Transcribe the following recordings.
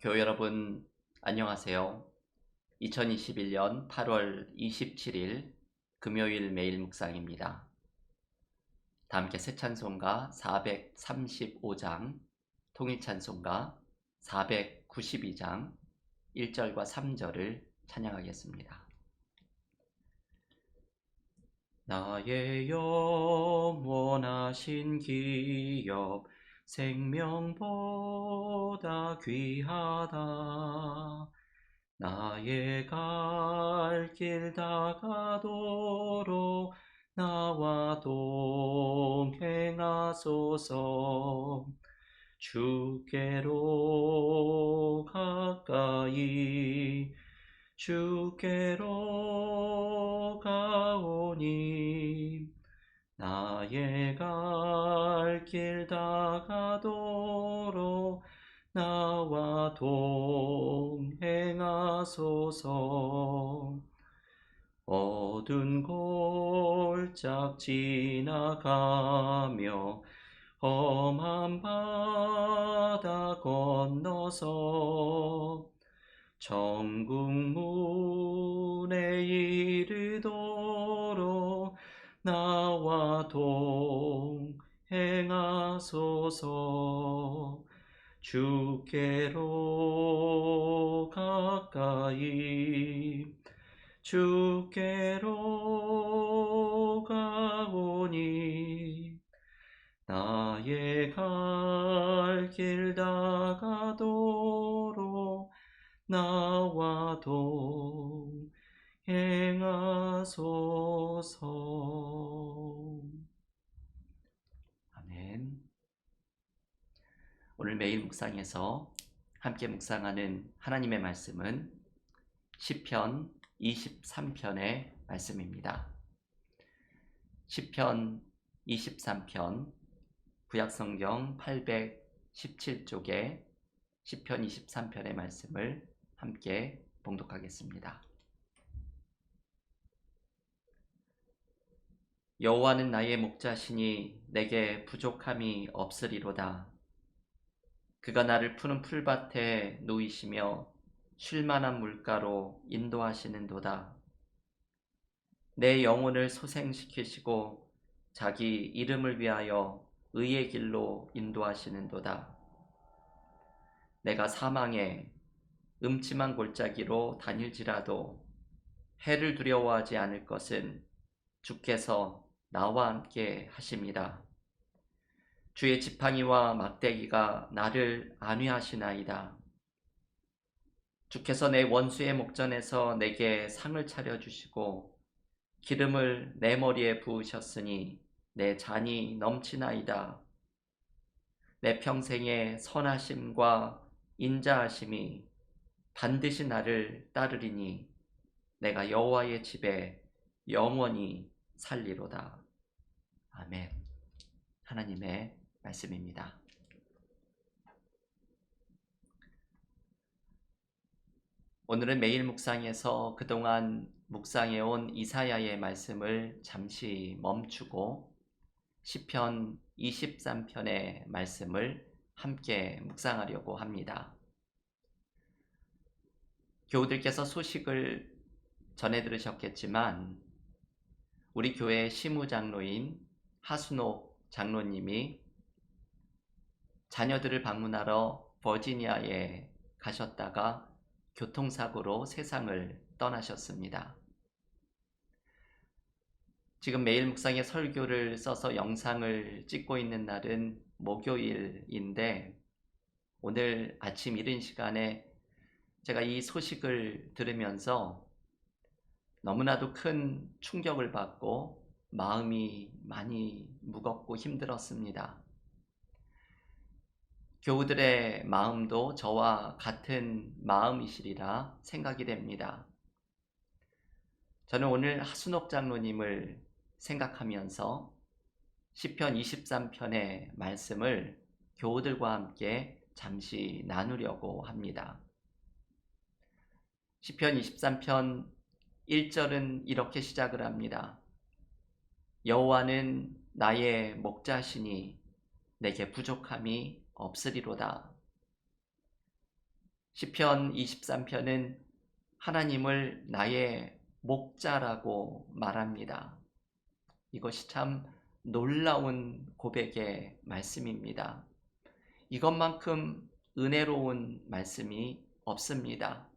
교회 여러분, 안녕하세요. 2021년 8월 27일 금요일 매일 묵상입니다. 다 함께 새 찬송가 435장, 통일찬송가 492장 1절과 3절을 찬양하겠습니다. 나의 영원하신 기업 생명보다 귀하다. 나의 갈 길 다가도록 나와 동행하소서. 주께로 가까이 주께로 가오니 나의 갈 길 다가도록 나와 동행하소서. 어두운 골짝 지나가며 험한 바다 건너서 천국 문에 이르도록 나와 동행하소서. 주께로 가까이 주께로 가오니 나의 갈 길 다가도록 나와 동행하소서. 아멘. 오늘 매일 묵상에서 함께 묵상하는 하나님의 말씀은 시편 23편의 말씀입니다. 시편 23편 구약성경 817쪽에 시편 23편의 말씀을 함께 봉독하겠습니다. 여호와는 나의 목자시니 내게 부족함이 없으리로다. 그가 나를 푸른 풀밭에 누이시며 쉴만한 물가로 인도하시는도다. 내 영혼을 소생시키시고 자기 이름을 위하여 의의 길로 인도하시는도다. 내가 사망의 음침한 골짜기로 다닐지라도 해를 두려워하지 않을 것은 주께서 나와 함께 하심이라. 주의 지팡이와 막대기가 나를 안위하시나이다. 주께서 내 원수의 목전에서 내게 상을 차려주시고 기름을 내 머리에 부으셨으니 내 잔이 넘치나이다. 내 평생의 선하심과 인자하심이 반드시 나를 따르리니 내가 여호와의 집에 영원히 살리로다. 아멘. 하나님의 말씀입니다. 오늘은 매일 묵상에서 그동안 묵상해온 이사야의 말씀을 잠시 멈추고 시편 23편의 말씀을 함께 묵상하려고 합니다. 교우들께서 소식을 전해 들으셨겠지만 우리 교회 시무장로인 하순옥 장로님이 자녀들을 방문하러 버지니아에 가셨다가 교통사고로 세상을 떠나셨습니다. 지금 매일 묵상의 설교를 써서 영상을 찍고 있는 날은 목요일인데 오늘 아침 이른 시간에 제가 이 소식을 들으면서 너무나도 큰 충격을 받고 마음이 많이 무겁고 힘들었습니다. 교우들의 마음도 저와 같은 마음이시리라 생각이 됩니다. 저는 오늘 하순옥 장로님을 생각하면서 시편 23편의 말씀을 교우들과 함께 잠시 나누려고 합니다. 시편 23편 1절은 이렇게 시작을 합니다. 여호와는 나의 목자시니 내게 부족함이 없으리로다. 시편 23편은 하나님을 나의 목자라고 말합니다. 이것이 참 놀라운 고백의 말씀입니다. 이것만큼 은혜로운 말씀이 없습니다.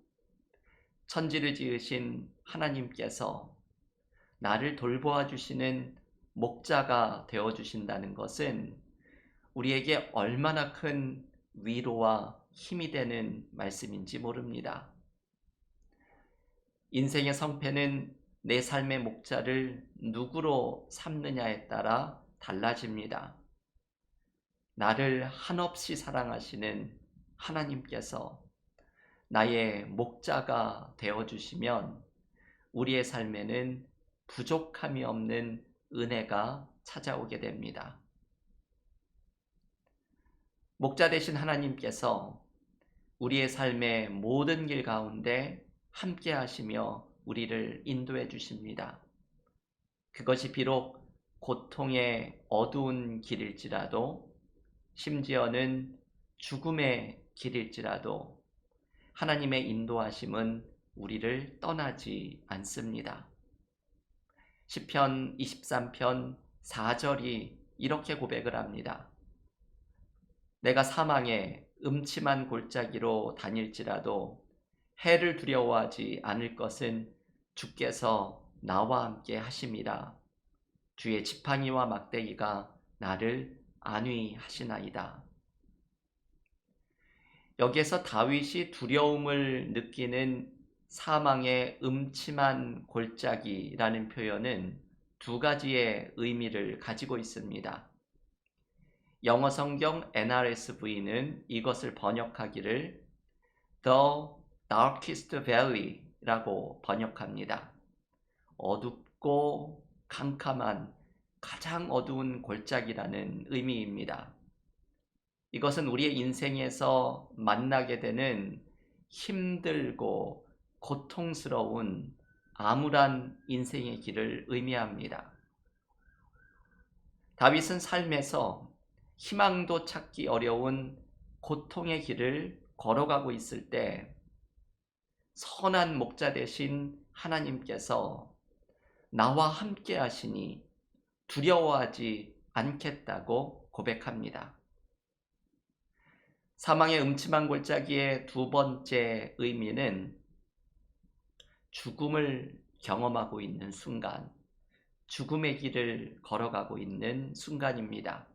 천지를 지으신 하나님께서 나를 돌보아 주시는 목자가 되어 주신다는 것은 우리에게 얼마나 큰 위로와 힘이 되는 말씀인지 모릅니다. 인생의 성패는 내 삶의 목자를 누구로 삼느냐에 따라 달라집니다. 나를 한없이 사랑하시는 하나님께서 나의 목자가 되어주시면 우리의 삶에는 부족함이 없는 은혜가 찾아오게 됩니다. 목자 되신 하나님께서 우리의 삶의 모든 길 가운데 함께 하시며 우리를 인도해 주십니다. 그것이 비록 고통의 어두운 길일지라도, 심지어는 죽음의 길일지라도 하나님의 인도하심은 우리를 떠나지 않습니다. 시편 23편 4절이 이렇게 고백을 합니다. 내가 사망의 음침한 골짜기로 다닐지라도 해를 두려워하지 않을 것은 주께서 나와 함께 하심이라. 주의 지팡이와 막대기가 나를 안위하시나이다. 여기에서 다윗이 두려움을 느끼는 사망의 음침한 골짜기라는 표현은 두 가지의 의미를 가지고 있습니다. 영어 성경 NRSV는 이것을 번역하기를 The Darkest Valley라고 번역합니다. 어둡고 캄캄한 가장 어두운 골짜기라는 의미입니다. 이것은 우리의 인생에서 만나게 되는 힘들고 고통스러운 암울한 인생의 길을 의미합니다. 다윗은 삶에서 희망도 찾기 어려운 고통의 길을 걸어가고 있을 때 선한 목자 되신 하나님께서 나와 함께 하시니 두려워하지 않겠다고 고백합니다. 사망의 음침한 골짜기의 두 번째 의미는 죽음을 경험하고 있는 순간, 죽음의 길을 걸어가고 있는 순간입니다.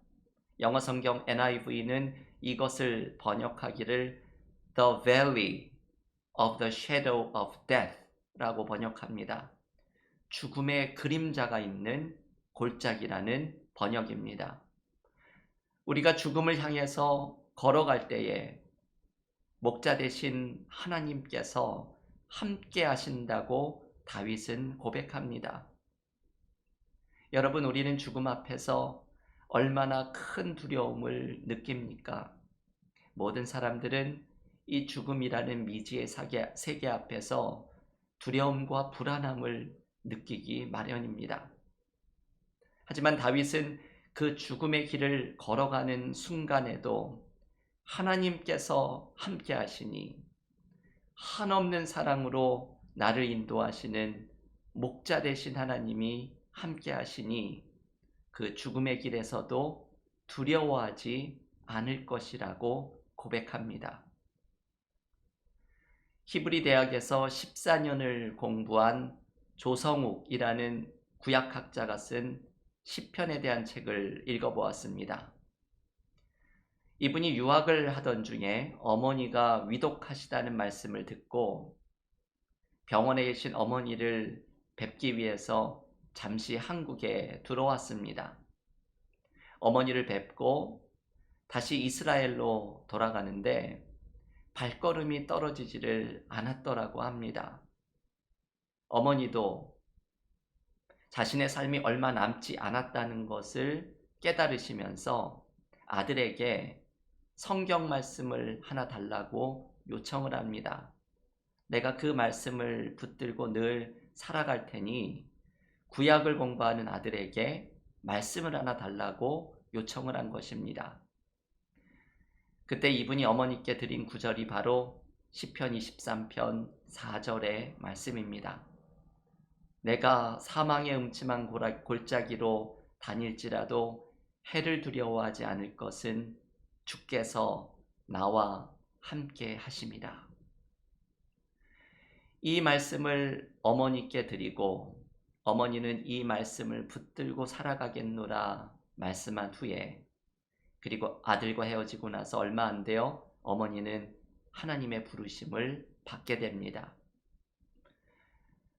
영어 성경 NIV는 이것을 번역하기를 The Valley of the Shadow of Death 라고 번역합니다. 죽음의 그림자가 있는 골짜기라는 번역입니다. 우리가 죽음을 향해서 걸어갈 때에 목자 되신 하나님께서 함께 하신다고 다윗은 고백합니다. 여러분, 우리는 죽음 앞에서 얼마나 큰 두려움을 느낍니까? 모든 사람들은 이 죽음이라는 미지의 세계 앞에서 두려움과 불안함을 느끼기 마련입니다. 하지만 다윗은 그 죽음의 길을 걸어가는 순간에도 하나님께서 함께 하시니 한없는 사랑으로 나를 인도하시는 목자 되신 하나님이 함께 하시니 그 죽음의 길에서도 두려워하지 않을 것이라고 고백합니다. 히브리 대학에서 14년을 공부한 조성욱이라는 구약학자가 쓴 시편에 대한 책을 읽어보았습니다. 이분이 유학을 하던 중에 어머니가 위독하시다는 말씀을 듣고 병원에 계신 어머니를 뵙기 위해서 잠시 한국에 들어왔습니다. 어머니를 뵙고 다시 이스라엘로 돌아가는데 발걸음이 떨어지지를 않았더라고 합니다. 어머니도 자신의 삶이 얼마 남지 않았다는 것을 깨달으시면서 아들에게 성경 말씀을 하나 달라고 요청을 합니다. 내가 그 말씀을 붙들고 늘 살아갈 테니 구약을 공부하는 아들에게 말씀을 하나 달라고 요청을 한 것입니다. 그때 이분이 어머니께 드린 구절이 바로 시편 23편 4절의 말씀입니다. 내가 사망의 음침한 골짜기로 다닐지라도 해를 두려워하지 않을 것은 주께서 나와 함께 하심이라. 이 말씀을 어머니께 드리고 어머니는 이 말씀을 붙들고 살아가겠노라 말씀한 후에, 그리고 아들과 헤어지고 나서 얼마 안 되어 어머니는 하나님의 부르심을 받게 됩니다.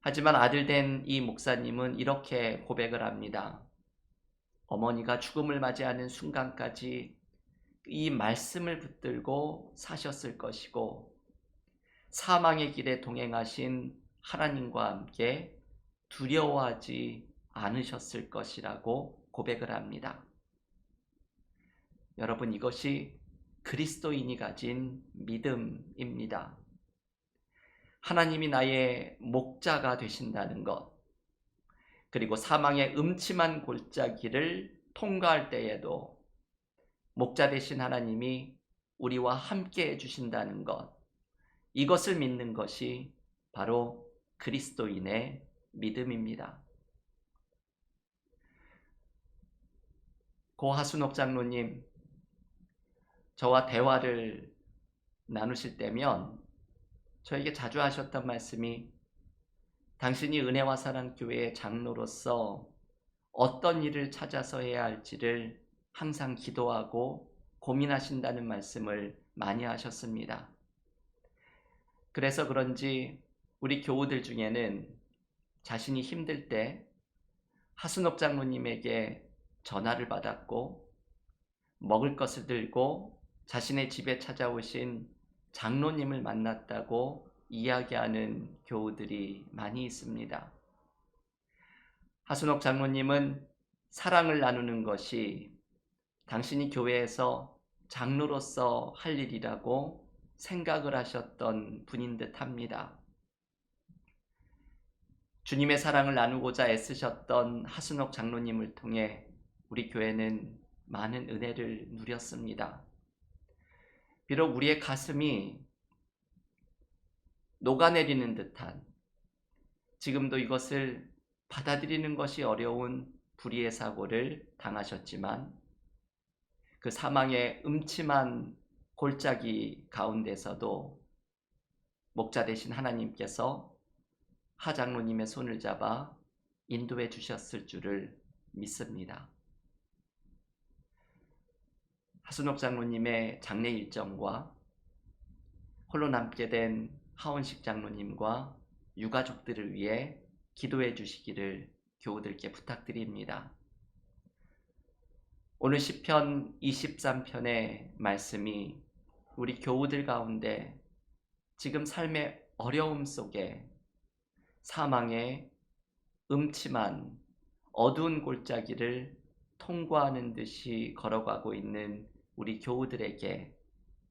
하지만 아들 된 이 목사님은 이렇게 고백을 합니다. 어머니가 죽음을 맞이하는 순간까지 이 말씀을 붙들고 사셨을 것이고 사망의 길에 동행하신 하나님과 함께 두려워하지 않으셨을 것이라고 고백을 합니다. 여러분, 이것이 그리스도인이 가진 믿음입니다. 하나님이 나의 목자가 되신다는 것, 그리고 사망의 음침한 골짜기를 통과할 때에도 목자 되신 하나님이 우리와 함께 해주신다는 것, 이것을 믿는 것이 바로 그리스도인의 믿음입니다. 고 하순옥 장로님, 저와 대화를 나누실 때면 저에게 자주 하셨던 말씀이, 당신이 은혜와 사랑 교회의 장로로서 어떤 일을 찾아서 해야 할지를 항상 기도하고 고민하신다는 말씀을 많이 하셨습니다. 그래서 그런지 우리 교우들 중에는 자신이 힘들 때 하순옥 장로님에게 전화를 받았고, 먹을 것을 들고 자신의 집에 찾아오신 장로님을 만났다고 이야기하는 교우들이 많이 있습니다. 하순옥 장로님은 사랑을 나누는 것이 당신이 교회에서 장로로서 할 일이라고 생각을 하셨던 분인 듯 합니다. 주님의 사랑을 나누고자 애쓰셨던 하순옥 장로님을 통해 우리 교회는 많은 은혜를 누렸습니다. 비록 우리의 가슴이 녹아내리는 듯한, 지금도 이것을 받아들이는 것이 어려운 불의의 사고를 당하셨지만, 그 사망의 음침한 골짜기 가운데서도 목자 되신 하나님께서 하 장로님의 손을 잡아 인도해 주셨을 줄을 믿습니다. 하순옥 장로님의 장례 일정과 홀로 남게 된 하원식 장로님과 유가족들을 위해 기도해 주시기를 교우들께 부탁드립니다. 오늘 시편 23편의 말씀이 우리 교우들 가운데 지금 삶의 어려움 속에 사망의 음침한 어두운 골짜기를 통과하는 듯이 걸어가고 있는 우리 교우들에게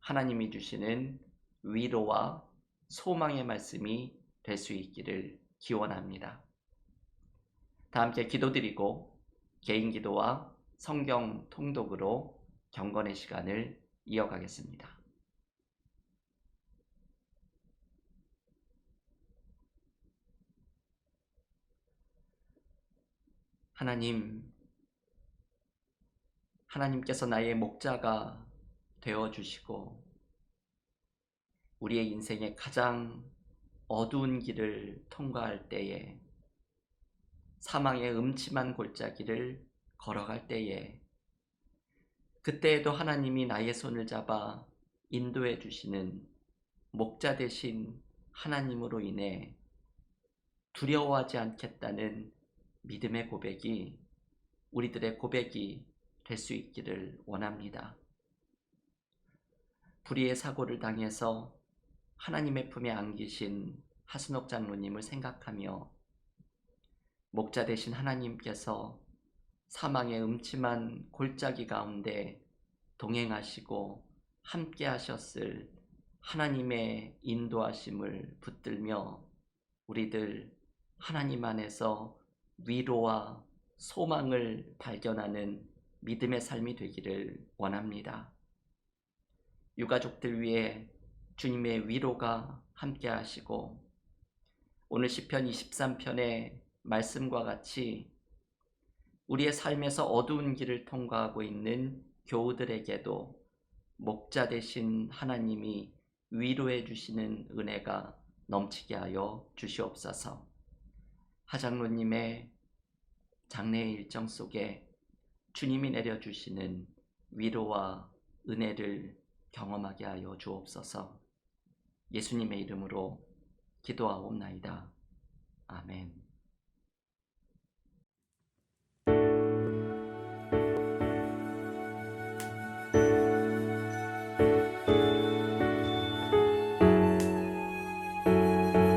하나님이 주시는 위로와 소망의 말씀이 될 수 있기를 기원합니다. 다 함께 기도드리고 개인 기도와 성경 통독으로 경건의 시간을 이어가겠습니다. 하나님께서 나의 목자가 되어주시고 우리의 인생의 가장 어두운 길을 통과할 때에, 사망의 음침한 골짜기를 걸어갈 때에, 그때에도 하나님이 나의 손을 잡아 인도해 주시는 목자 되신 하나님으로 인해 두려워하지 않겠다는 믿음의 고백이 우리들의 고백이 될 수 있기를 원합니다. 불의의 사고를 당해서 하나님의 품에 안기신 하순옥 장로님을 생각하며 목자 되신 하나님께서 사망의 음침한 골짜기 가운데 동행하시고 함께 하셨을 하나님의 인도하심을 붙들며 우리들 하나님 안에서 위로와 소망을 발견하는 믿음의 삶이 되기를 원합니다. 유가족들 위해 주님의 위로가 함께 하시고 오늘 시편 23편의 말씀과 같이 우리의 삶에서 어두운 길을 통과하고 있는 교우들에게도 목자 되신 하나님이 위로해 주시는 은혜가 넘치게 하여 주시옵소서. 하장로님의 장례의 일정 속에 주님이 내려주시는 위로와 은혜를 경험하게 하여 주옵소서. 예수님의 이름으로 기도하옵나이다. 아멘.